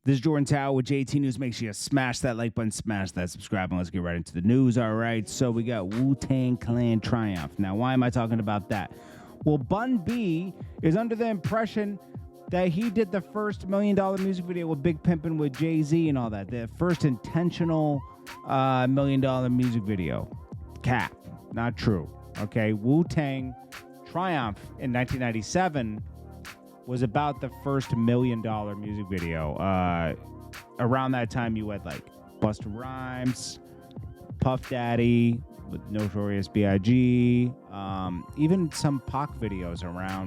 This is Jordan Tower with JT News. Make sure you smash that like button, smash that subscribe, and let's get right into the news. All right, so we got Wu-Tang Clan Triumph. Now, why am I talking about that? Well, Bun B is under the impression that he did the first $1 million music video with Big Pimpin' with Jay-Z and all that. The first intentional $1 million music video. Cap. Not true. Okay, Wu-Tang Triumph in 1997 was about the first $1 million music video. Around that time, you had like Busta Rhymes, Puff Daddy with Notorious B.I.G., even some Pac videos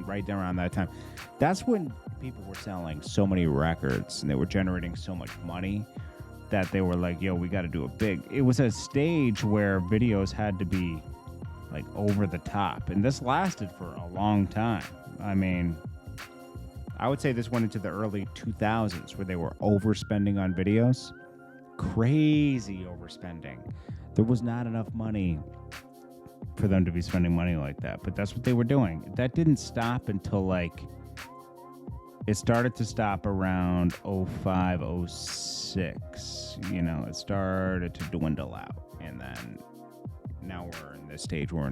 right around that time. That's when people were selling so many records and they were generating so much money that they were like, yo, we got to do it big. It was a stage where videos had to be like over the top. And this lasted for a long time. I mean, I would say this went into the early 2000s where they were overspending on videos. Crazy overspending. There was not enough money for them to be spending money like that. But that's what they were doing. That didn't stop until like, it started to stop around 05, 06. You know, it started to dwindle out. And then now we're in this stage where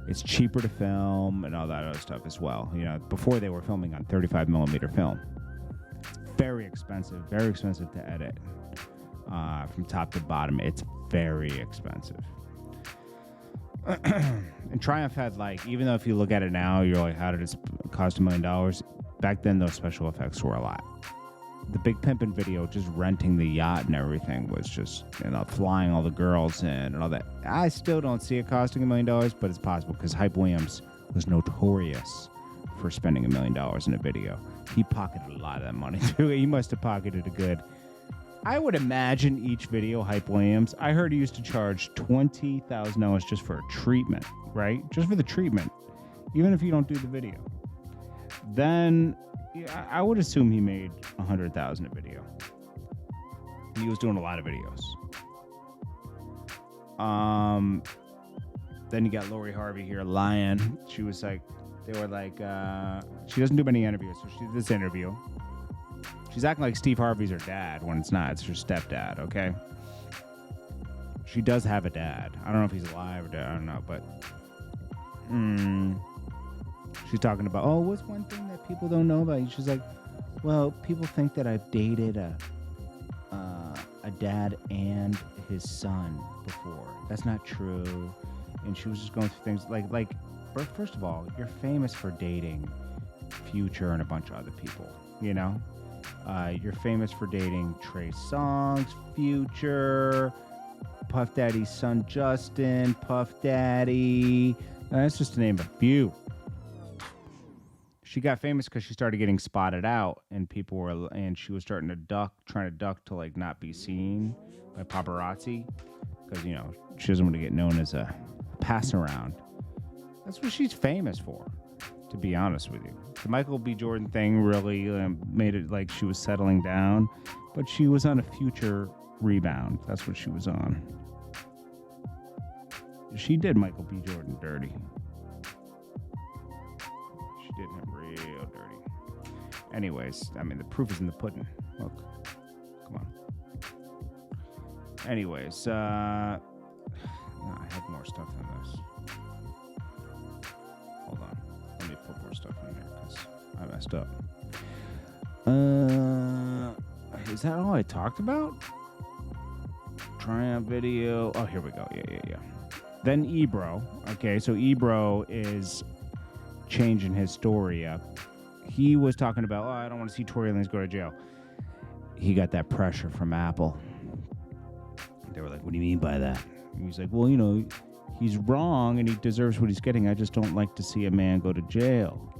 it's cheaper to film and all that other stuff as well. You know, before they were filming on 35 millimeter film. Very expensive to edit. From top to bottom, it's very expensive. And Triumph had like, even though if you look at it now, you're like, how did it cost $1 million? Back then, those special effects were a lot. The Big Pimpin' video, just renting the yacht and everything, was just, you know, flying all the girls in and all that. I still don't see it costing $1 million, but it's possible because Hype Williams was notorious for spending $1 million in a video. He pocketed a lot of that money too. He must have pocketed a good. I would imagine each video, Hype Williams, I heard he used to charge $20,000 just for a treatment, right? Just for the treatment, even if you don't do the video. Then yeah, I would assume he made $100,000 a video. He was doing a lot of videos. Then you got Lori Harvey here lying. She was like, they were like, she doesn't do many interviews, so she did this interview. She's acting like Steve Harvey's her dad when it's not. It's her stepdad, okay? She does have a dad. I don't know if he's alive or dead. I don't know, but she's talking about, oh, what's one thing that people don't know about you? She's like, well, people think that I've dated a dad and his son before. That's not true. And she was just going through things like first of all, you're famous for dating Future and a bunch of other people, you know? You're famous for dating Trey Songz, Future, Puff Daddy's son Justin, Puff Daddy. That's just to name a few. She got famous because she started getting spotted out, and she was trying to duck to like not be seen by paparazzi, because you know she doesn't want to get known as a pass around. That's what she's famous for, to be honest with you. The Michael B. Jordan thing really made it like she was settling down, but she was on a Future rebound. That's what she was on. She did Michael B. Jordan dirty. She did him real dirty. Anyways, I mean, the proof is in the pudding. Look. Come on. Anyways, no, I have more stuff than this. Hold on. Let me put more stuff in here because I messed up. Is that all I talked about? Triumph video. Oh, here we go. Yeah. Then Ebro. Okay, so Ebro is changing his story up. He was talking about, I don't want to see Tory Lanez go to jail. He got that pressure from Apple. They were like, what do you mean by that? And he's like, well, you know, he's wrong and he deserves what he's getting. I just don't like to see a man go to jail.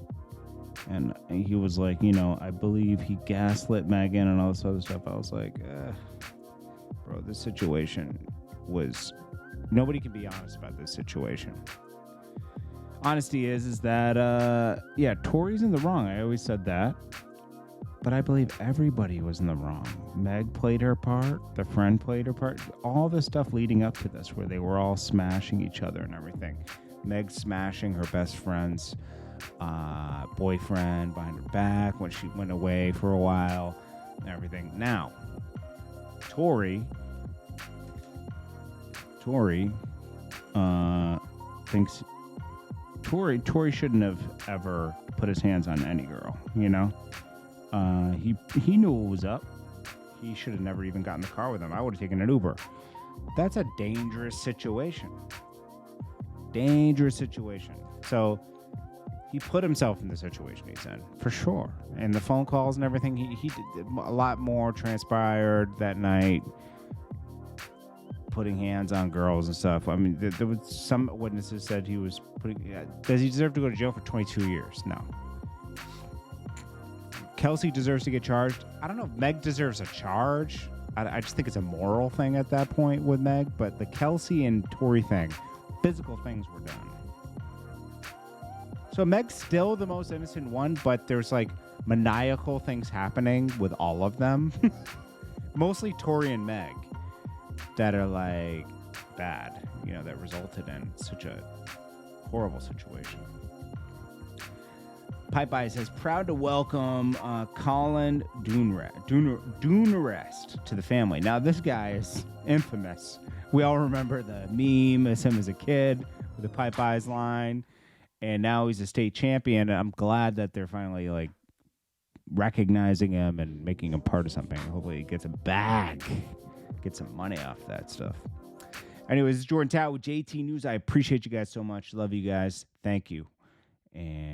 And he was like, you know, I believe he gaslit Megan and all this other stuff. I was like, bro, this situation was... Nobody can be honest about this situation. Honesty is that, yeah, Tory's in the wrong. I always said that. But I believe everybody was in the wrong. Meg played her part. The friend played her part. All the stuff leading up to this where they were all smashing each other and everything. Meg smashing her best friend's boyfriend behind her back when she went away for a while and everything. Now, Tory thinks Tory shouldn't have ever put his hands on any girl, you know? He knew what was up. He should have never even gotten in the car with him. I would have taken an Uber. That's a dangerous situation. Dangerous situation. So he put himself in the situation he's in, for sure. And the phone calls and everything, he did a lot more transpired that night, putting hands on girls and stuff. I mean, there was some witnesses said he was putting... does he deserve to go to jail for 22 years? No. Kelsey deserves to get charged. I don't know if Meg deserves a charge. I just think it's a moral thing at that point with Meg. But the Kelsey and Tory thing, physical things were done. So Meg's still the most innocent one, but there's like maniacal things happening with all of them. Mostly Tory and Meg that are like bad, you know, that resulted in such a horrible situation. Popeyes is proud to welcome Colin Dunarest to the family. Now, this guy is infamous. We all remember the meme as him as a kid with the Popeyes line, and now he's a state champion. I'm glad that they're finally like recognizing him and making him part of something. Hopefully, he gets a bag, get some money off that stuff. Anyways, it's Jordan Tower with JT News. I appreciate you guys so much. Love you guys. Thank you. And